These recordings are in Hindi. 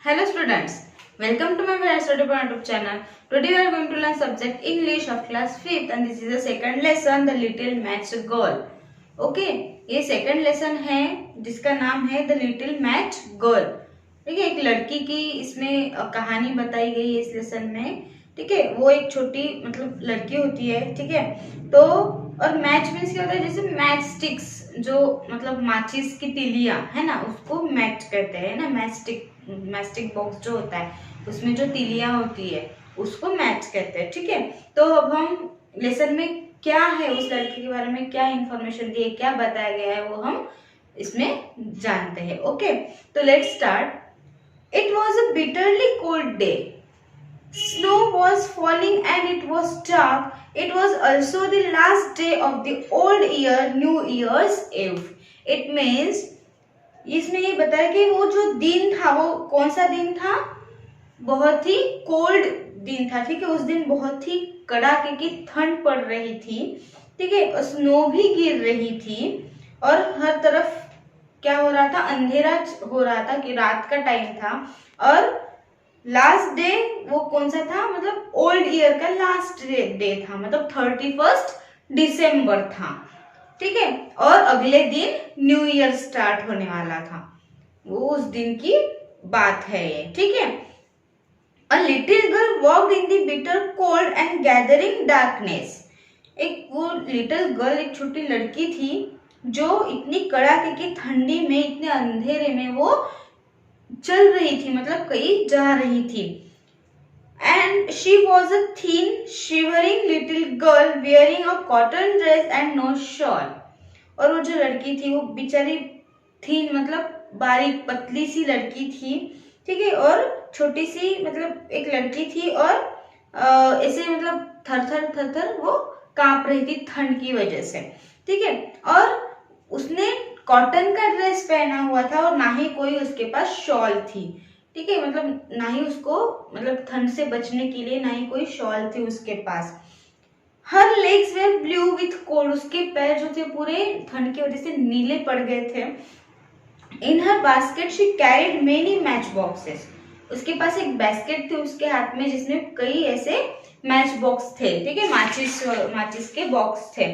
Hello students, welcome to my very study point YouTube channel. Today we are going to learn subject English of class 5th and this is the second lesson The Little Match Girl. Okay, ये second lesson है जिसका नाम है The Little Match Girl. ठीक है, एक लड़की की इसमें कहानी बताई गई है इस लेसन में. ठीक है, वो एक छोटी मतलब लड़की होती है. ठीक है, तो और मैच मीन्स क्या होता है, जैसे मैच स्टिक्स जो मतलब माचिस की तिलिया है ना, उसको मैच कहते हैं ना. मैस्टिक बॉक्स जो होता है उसमें जो तिलियां होती है उसको मैच कहते हैं. ठीक है, तो अब हम लेसन में क्या है, उस लड़की के बारे में क्या इंफॉर्मेशन दी है, क्या बताया गया है, वो हम इसमें जानते हैं. ओके, तो let's start. It was a bitterly cold day. Snow was falling and it was dark. It was also the last day of the old year, New Year's Eve. It means इसमें ये बताया कि वो जो दिन था वो कौन सा दिन था, बहुत ही कोल्ड दिन था. ठीक है, उस दिन बहुत ही कड़ाके की ठंड पड़ रही थी. ठीक है, और स्नो भी गिर रही थी और हर तरफ क्या हो रहा था, अंधेरा हो रहा था कि रात का टाइम था. और लास्ट डे वो कौन सा था, मतलब ओल्ड ईयर का लास्ट डे था, मतलब 31 दिसंबर था. ठीक है, और अगले दिन न्यू ईयर स्टार्ट होने वाला था. वो उस दिन की बात है ये. ठीक है, a little girl walked in the bitter cold and gathering darkness. एक वो लिटिल गर्ल, एक छोटी लड़की थी जो इतनी कड़ाके की ठंडी में, इतने अंधेरे में वो चल रही थी, मतलब कहीं जा रही थी. And she was a thin, shivering little girl wearing a cotton dress and no shawl. और वो जो लड़की थी वो बेचारी थीन मतलब बारीक पतली सी लड़की थी. ठीक है, और छोटी सी मतलब एक लड़की थी और ऐसे मतलब थर थर वो कांप रही थी ठंड की वजह से. ठीक है, और उसने कॉटन का ड्रेस पहना हुआ था और ना ही कोई उसके पास शॉल थी. ठीक है, मतलब ना ही उसको मतलब ठंड से बचने के लिए ना ही कोई शॉल थी उसके पास. Her legs were blue with cold. उसके पैर जो थे पूरे ठंड की वजह से नीले पड़ गए थे. In her basket she carried many match boxes. उसके पास एक बास्केट थी उसके हाथ में जिसमें कई ऐसे मैच बॉक्स थे. ठीक है, माचिस के बॉक्स थे.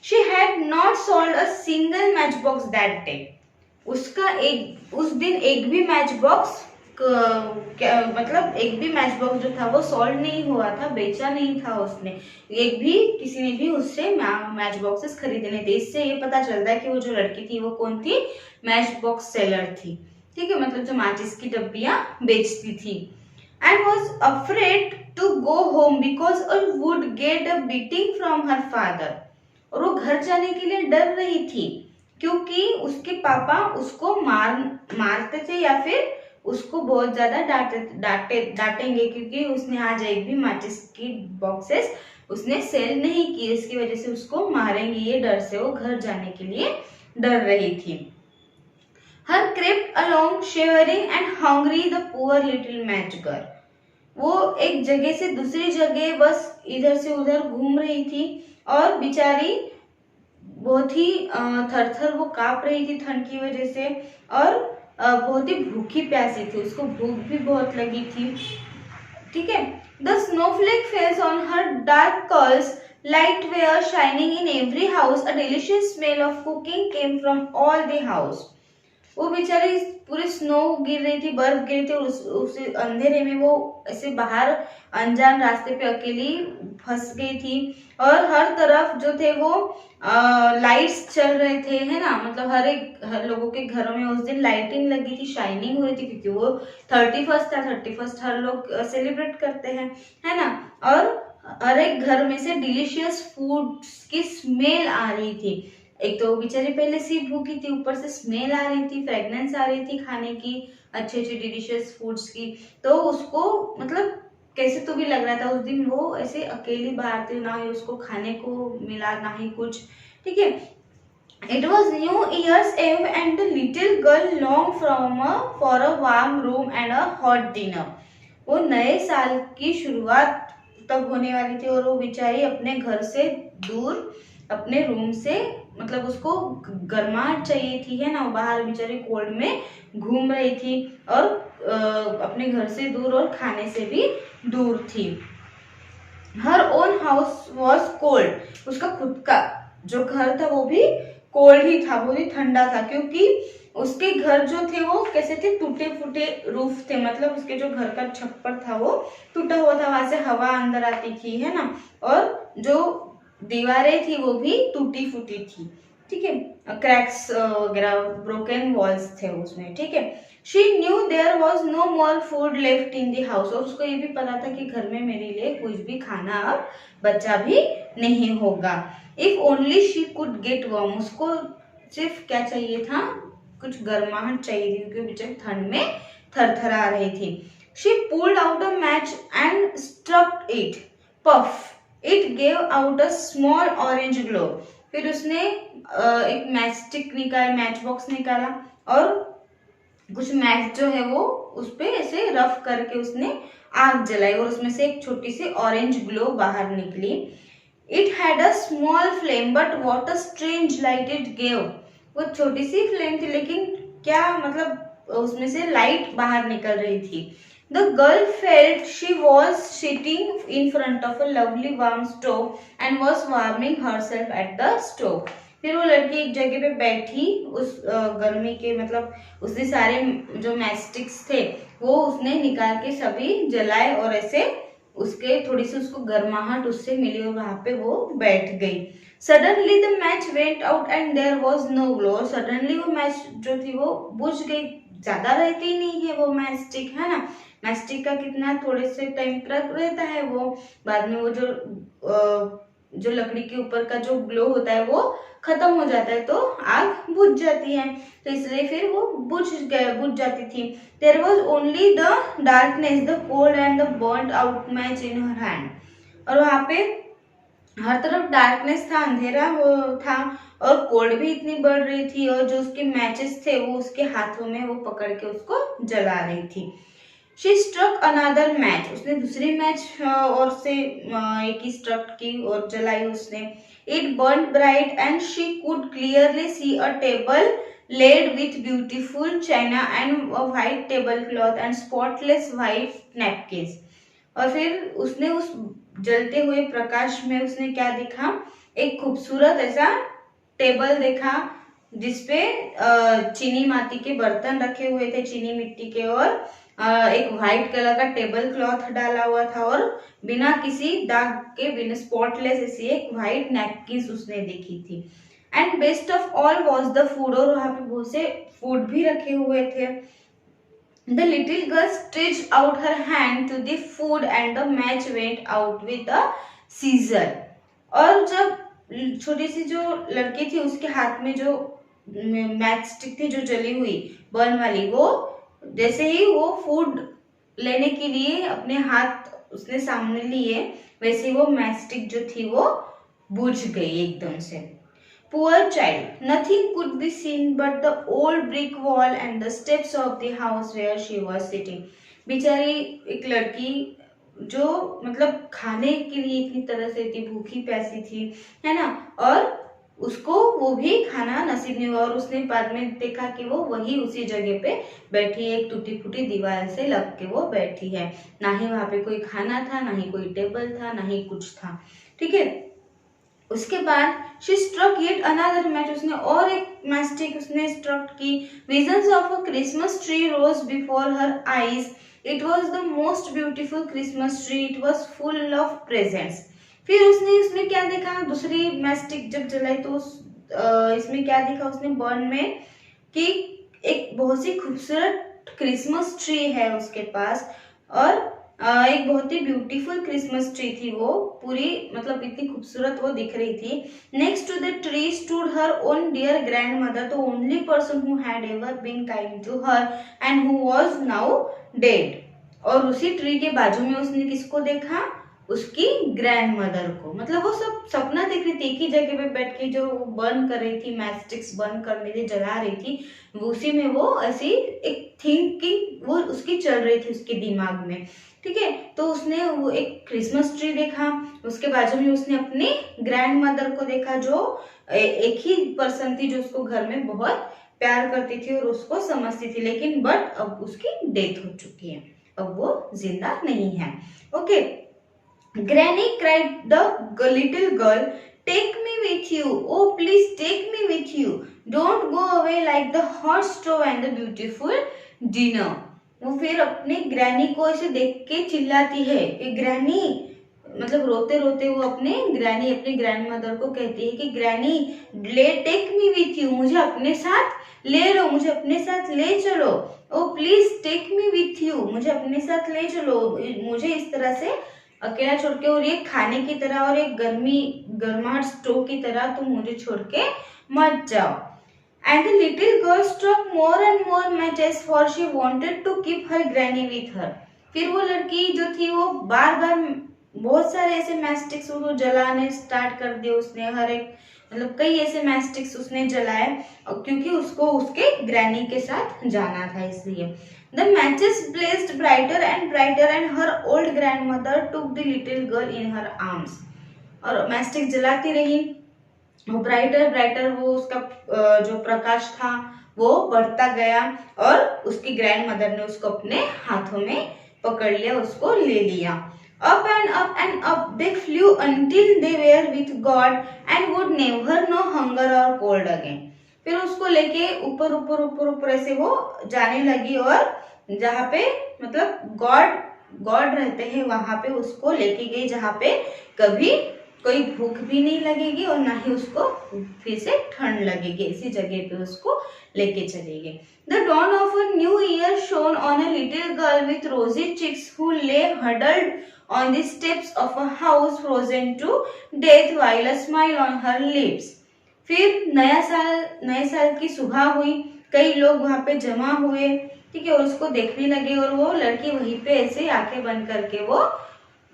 She had not sold a single match box that day. उस दिन एक भी मैच बॉक्स मतलब एक भी मैच बॉक्स जो था वो सोल्ड नहीं हुआ था, बेचा नहीं था उसने. एक भी किसी ने भी उससे मैच बॉक्सेस खरीदे नहीं थे. इससे ये पता चलता है कि वो जो लड़की थी वो कौन थी, मैच बॉक्स सेलर थी. ठीक है, मतलब जो माचिस की डब्बियां बेचती थी. And was afraid to go home because would get a beating from her father. और वो घर जाने के लिए डर रही थी क्योंकि उसके पापा उसको मारते थे या फिर उसको बहुत ज्यादा डांटेंगे क्योंकि उसने आज एक भी माचिस की बॉक्सेस उसने सेल नहीं की. इसकी वजह से उसको मारेंगे, ये डर से वो घर जाने के लिए डर रही थी. हर crept along shivering and hungry the poor little match girl. वो एक जगह से दूसरी जगह बस इधर से उधर घूम रही थी और बेचारी बहुत ही थर थर वो कांप रही थी ठंड की वजह से और बहुत ही भूखी प्यासी थी. उसको भूख भी बहुत लगी थी. ठीक है, the Snowflake fails on her dark curls, light were shining in every house, a delicious smell of cooking came from all the house. वो बेचारी पूरी स्नो गिर रही थी, बर्फ गिर रही थी, उस अंधेरे में वो ऐसे बाहर अनजान रास्ते पे अकेली फंस गई थी. और हर तरफ जो थे वो लाइट्स चल रहे थे, है ना, मतलब हर लोगों के घरों में उस दिन लाइटिंग लगी थी, शाइनिंग हो रही थी क्योंकि वो 31 था. 31 हर लोग सेलिब्रेट करते हैं, है ना. और हर एक घर में से डिलीशियस फूड की स्मेल आ रही थी. एक तो बेचारी पहले से भूखी थी, ऊपर से स्मेल आ रही थी, फ्रेग्रेंस आ रही थी खाने की, अच्छे अच्छे डिलीशियस फूड्स की. तो उसको मतलब कैसे तो भी लग रहा था. उस दिन वो ऐसे अकेली बाहर थी, ना ही उसको खाने को मिला ना ही कुछ. ठीक है, इट वॉज न्यू ईयर्स एव and the little girl long for a warm room and a hot dinner. वो नए साल की शुरुआत तब होने वाली थी और वो बेचारी अपने घर से दूर अपने रूम से मतलब उसको गर्माहट चाहिए थी, है ना, बाहर बेचारी कोल्ड में घूम रही थी और अपने घर से दूर और खाने से भी दूर थी। Her own house was cold, उसका खुद का जो घर था वो भी कोल्ड ही था, वो भी ठंडा था, क्योंकि उसके घर जो थे वो कैसे थे, टूटे फूटे रूफ थे, मतलब उसके जो घर का छप्पर था वो टूटा हुआ था, वहां से हवा अंदर आती थी, है ना, और जो दीवारें थी वो भी टूटी फूटी थी, ठीक है, क्रैक्स वगैरह ब्रोकन वॉल्स थे उसमें, ठीक है। She knew there was no more food left in the house, और उसको ये भी पता था कि घर में मेरे लिए कुछ भी खाना अब बचा भी नहीं होगा। If only she could get warm, उसको सिर्फ क्या चाहिए था, कुछ गर्माहट चाहिए थी, क्योंकि बेचारी ठंड में थरथरा रही थी। She pulled out a match and struck it, puff it gave out a small orange glow, फिर उसने एक मैच स्टिक निकाला, मैच बॉक्स निकाला और कुछ मैच जो है वो उस पे ऐसे रफ करके उसने आग जलाई और उसमें से एक छोटी सी ऑरेंज ग्लो बाहर निकली। It had a small flame but what a strange light it gave, वो छोटी सी फ्लेम थी लेकिन क्या मतलब उसमें से लाइट बाहर निकल रही थी। The girl felt she was sitting in front of a lovely warm stove and was warming herself at the stove, फिर वो लड़की एक जगह पे बैठी उस गर्मी के, मतलब उसने सारे जो मैस्टिक्स थे वो उसने निकाल के सभी जलाए और ऐसे उसके थोड़ी सी उसको गर्माहट उससे मिली और वहां पे वो बैठ गई। Suddenly the match went out and there was no glow, और सडनली वो मैच जो थी वो बुझ गई, ज्यादा रहती ही नहीं है वो मैच स्टिक, है ना, मैच स्टिक का कितना थोड़े से टाइम तक रहता है, वो बाद में वो जो लकड़ी के ऊपर का जो ग्लो होता है वो खत्म हो जाता है तो आग बुझ जाती है, तो इसलिए फिर वो बुझ जाती थी। There was only the darkness, the cold and the burned out match in her hand, और वहां पे हर तरफ डार्कनेस था, अंधेरा था और कोल्ड भी इतनी बढ़ रही थी, और जो उसके मैचेस थे वो उसके हाथों में वो पकड़ के उसको जला रही थी। शी स्ट्रक अनदर मैच, उसने दूसरी मैच और से एक ही स्ट्रक की और जलाई उसने। It burn bright and she could clearly see a table laid with beautiful china and a white tablecloth and spotless white napkins, और फिर उसने उस जलते हुए प्रकाश में उसने क्या देखा, एक खूबसूरत ऐसा टेबल देखा जिसपे चीनी माटी के बर्तन रखे हुए थे, चीनी मिट्टी के, और एक व्हाइट कलर का टेबल क्लॉथ डाला हुआ था और बिना किसी दाग के, बिना स्पॉटलेस ऐसी एक व्हाइट नैपकिन उसने देखी थी। And best of all was the food, और वहां पे बहुत से फूड भी रखे हुए थे। The little girl stretched out her hand to the food and the match went out with a seizure, और जब छोटी सी जो लड़की थी उसके हाथ में जो मैच स्टिक थी जो जली हुई बर्न वाली, वो जैसे ही वो फूड लेने के लिए अपने हाथ उसने सामने लिए वैसे वो मैच स्टिक जो थी वो बुझ गई एकदम से। Poor child, nothing could be seen but the old brick wall and the steps of the house where she was sitting, बेचारी एक लड़की जो मतलब खाने के लिए इतनी तरह से थी, भूखी प्यासी थी, है ना, और उसको वो भी खाना नसीब नहीं हुआ, और उसने बाद में देखा कि वो वही उसी जगह पे बैठी है, एक टूटी फूटी दीवार से लग के वो बैठी है, ना ही वहां पे कोई खाना था, ना ही कोई टेबल था, ना ही कुछ था, ठीक है। उसके बाद she struck yet another match, उसने और एक मैस्टिक उसने स्ट्रक की। Visions of a Christmas tree rose before her eyes, it was the most beautiful Christmas tree, it was full of presents. फिर उसने उसमें क्या देखा, दूसरी मैस्टिक जब जलाई तो इसमें क्या देखा उसने बर्न में कि एक बहुत सी खूबसूरत क्रिसमस ट्री है उसके पास, और एक बहुत ही ब्यूटीफुल क्रिसमस ट्री थी, वो पूरी मतलब इतनी खूबसूरत वो दिख रही थी। Next to the tree stood her own dear grandmother, the only person who had ever been kind to her and who was now dead, और उसी ट्री के बाजू में उसने किसको देखा, उसकी ग्रैंड मदर को। मतलब वो सब सपना देख रही थी, एक ही जगह पे बैठ के जो बर्न कर रही थी, मैच स्टिक्स बर्न करने थी, जला रही थी, उसी में वो ऐसी एक थिंकिंग वो उसकी चल रही थी उसके दिमाग में। ठीक है, तो उसने वो एक क्रिसमस ट्री देखा, उसके बाजू में उसने अपनी ग्रैंड मदर को देखा जो एक ही पर्सन थी जो उसको घर में बहुत प्यार करती थी और उसको समझती थी, लेकिन बट अब उसकी डेथ हो चुकी है, अब वो जिंदा नहीं है। Okay, granny cried the little girl, take me with you, oh please take me with you, don't go away like the hot stove and the beautiful dinner. वो फिर अपने ग्रैनी को ऐसे देख के चिल्लाती है कि ग्रैनी, मतलब रोते रोते वो अपनी ग्रैंड मदर को कहती है कि ग्रैनी ले टेक मी विथ यू, मुझे अपने साथ ले लो, मुझे अपने साथ ले चलो, oh please take me with you, मुझे अपने साथ ले चलो, मुझे इस तरह से अकेला छोड़ के, और ये खाने की तरह और एक गर्माहट स्टोव की तरह तुम मुझे छोड़ के मत जाओ। And the little girl struck more and more matches for she wanted to keep her granny with her. फिर वो लड़की जो थी वो बार बार बहुत सारे ऐसे मैस्टिक्स वो जलाने स्टार्ट कर दिए उसने, हर एक मतलब कई ऐसे मैस्टिक्स उसने जलाए क्योंकि उसको उसके ग्रैनी के साथ जाना था इसलिए। The matches blazed brighter and brighter and her old grandmother took the little girl in her arms. और मैस्टिक्स जलाती रही, वो ब्राइटर वो उसका जो प्रकाश था वो बढ़ता गया और उसकी ग्रैंड मदर ने उसको अपने हाथों में पकड़ लिया, उसको ले लिया। Up and up they flew until they were with God and would never know hunger or cold again. फिर उसको लेके ऊपर ऊपर ऊपर ऊपर ऐसे वो जाने लगी और जहाँ पे मतलब गॉड रहते हैं वहां पे उसको लेके गई, जहाँ पे कभी कोई भूख भी नहीं लगेगी और ना ही उसको फिर से ठंड लगेगी, इसी जगह पे उसको लेके चली गई। The dawn of a new year shone on a little girl with rosy cheeks who lay huddled on the steps of a house frozen to death while a smile on her lips. फिर नए साल की सुबह हुई, कई लोग वहां पे जमा हुए, ठीक है, और उसको देखने लगे और वो लड़की वहीं पे ऐसे आंखें बंद करके वो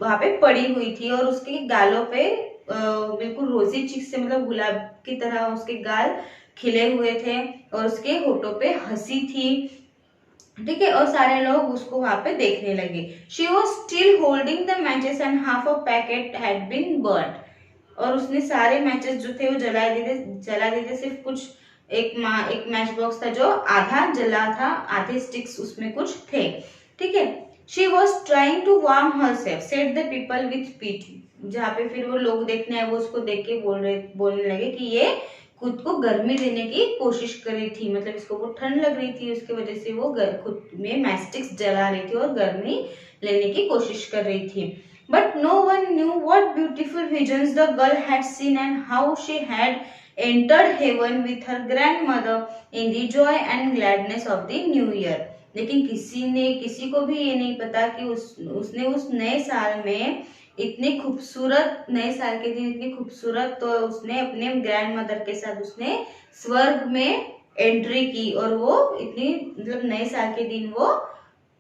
वहां पे पड़ी हुई थी और उसके गालों पे बिल्कुल रोजी चीक से मतलब गुलाब की तरह उसके गाल खिले हुए थे और उसके होठों पे हंसी थी, ठीक है, और सारे लोग उसको वहां पे देखने लगे। She was still holding the matches and half a packet had been burn, और उसने सारे मैचेस जो थे वो जला दिए थे, सिर्फ कुछ एक मैच बॉक्स था जो आधा जला था, आधे स्टिक्स उसमें कुछ थे, ठीक है। She was trying to warm herself, said the people with pity. जहाँ पे फिर वो लोग देखने आए वो उसको देख के बोलने लगे कि ये खुद को गर्मी देने की कोशिश कर रही थी, मतलब इसको वो ठंड लग रही थी, उसकी वजह से वो खुद में मैस्टिक्स जला रही थी और गर्मी लेने की कोशिश कर रही थी। But no one knew what beautiful visions the girl had seen and how she had entered heaven with her grandmother in the joy and gladness of the new year. लेकिन किसी को भी ये नहीं पता कि उसने उस नए साल में इतने खूबसूरत, नए साल के दिन इतनी खूबसूरत, तो उसने अपने ग्रैंड मदर के साथ उसने स्वर्ग में एंट्री की और वो इतनी मतलब नए साल के दिन वो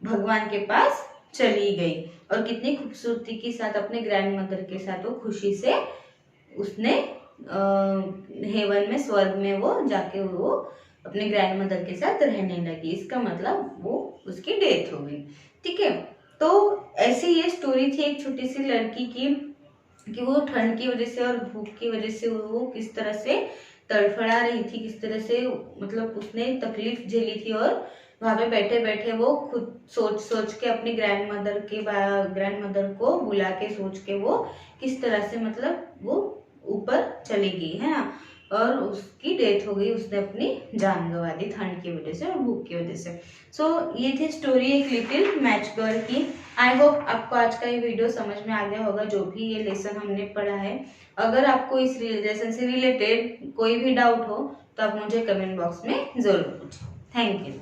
भगवान के पास चली गई और कितनी खूबसूरती के साथ अपने ग्रैंड मदर के साथ वो खुशी से उसने हेवन में, स्वर्ग में वो जाके वो अपने ग्रैंड मदर के साथ रहने लगी। इसका मतलब वो उसकी डेथ हो गई, ठीक है। तो ऐसी ये स्टोरी थी एक छोटी सी लड़की की कि वो ठंड की वजह से और भूख की वजह से वो किस तरह से तड़फड़ा रही थी, किस तरह से मतलब उसने तकलीफ झेली थी और वहां पे बैठे बैठे वो खुद सोच के अपनी ग्रैंड मदर को बुला के सोच के वो किस तरह से मतलब वो ऊपर चली गई है ना, और उसकी डेथ हो गई, उसने अपनी जान गंवा दी ठंड की वजह से और भूख की वजह से। सो ये थी स्टोरी एक लिटिल मैच गर्ल की। आई होप आपको आज का ये वीडियो समझ में आ गया होगा, जो भी ये लेसन हमने पढ़ा है। अगर आपको इस लेसन से रिलेटेड कोई भी डाउट हो तो आप मुझे कमेंट बॉक्स में जरूर पूछें। Thank you.